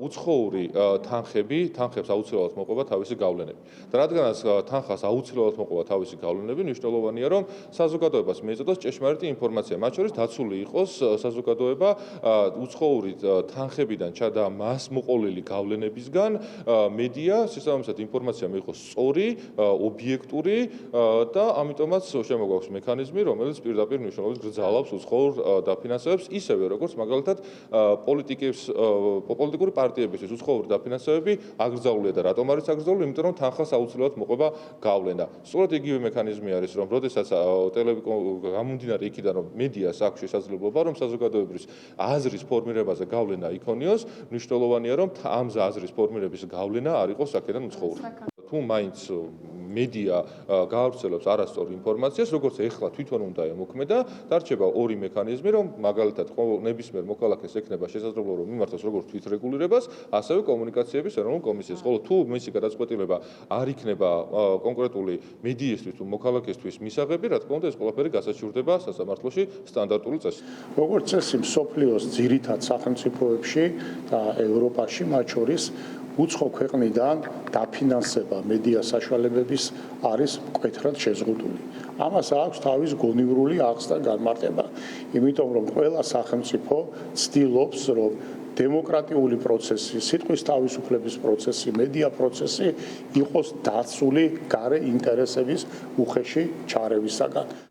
უცხოური თანხებს აუცილებლად მოყვება თავისი გავლენები. და რადგანაც თანხას აუცილებლად მოყვება თავისი გავლენები, მნიშვნელოვანია, რომ საზოგადოებას მიეწოდოს ჭეშმარიტი ინფორმაცია, მათ შორის დაცული იყოს საზოგადოება უცხოური თანხებიდან და მას მოყოლილი გავლენებისგან, მედია შესაბამისად ინფორმაცია მიიღოს სწორი, ობიექტური და ამიტომაც შემოგვაქვს მექანიზმი, რომელიც პირდაპირ მნიშვნელობით გრძალავს უცხოურ დაფინანსებებს, ისევე როგორც მაგალითად პოლიტიკური პარტიებისთვის უცხოური დაფინანსებები აკრძალულია და რატომ არის აკრძალული? იმიტომ რომ თანხას აუცილებლად მოყვება გავლენა. სწორედ იგივე მექანიზმი არის, რომ როდესაც გამომდინარე იქიდან, რომ მედიას აქვს შესაძლებლობა, რომ საზოგადოებრივ აზრის ფორმირებაზე გავლენა იქონიოს, მნიშვნელოვანია, რომ ამ აზრის ფორმირების გავლენა არ იყოს აქედან უცხოური. თუ მაინც მედია გაავრცელებს არასწორ ინფორმაციას, როგორც ეხლა თვითონ უნდა ემოქმედა, დარჩება ორი მექანიზმი, რომ მაგალითად ნებისმიერ მოქალაქეს ექნება შესაძლებლობა, რომ მიმართოს როგორც თვითრეგულირებას, ასევე კომუნიკაციების ეროვნულ კომისიას. ხოლო თუ მისი გადაწყვეტილება არ იქნება კონკრეტული მედიისთვის თუ მოქალაქესთვის მისაღები, რა თქმა უნდა, ეს ყველაფერი გასაჩივრდება სასამართლოში სტანდარტული წესით. როგორც წესი, მსოფლიოს ძირითად სახელმწიფოებში და ევროპაში, მათ შორის უცხო ქვეყნიდან დაფინანსება მედია საშუალებების არის მკვეთრად შეზღუდული. ამას აქვს თავის გონივრული აღზრდა და განმარტება, იმიტომ რომ ყველა სახელმწიფო ცდილობს, რომ დემოკრატიული პროცესი, სიტყვის თავისუფლების პროცესი, მედია პროცესი იყოს დაცული გარე ინტერესების უხეში ჩარევისაგან.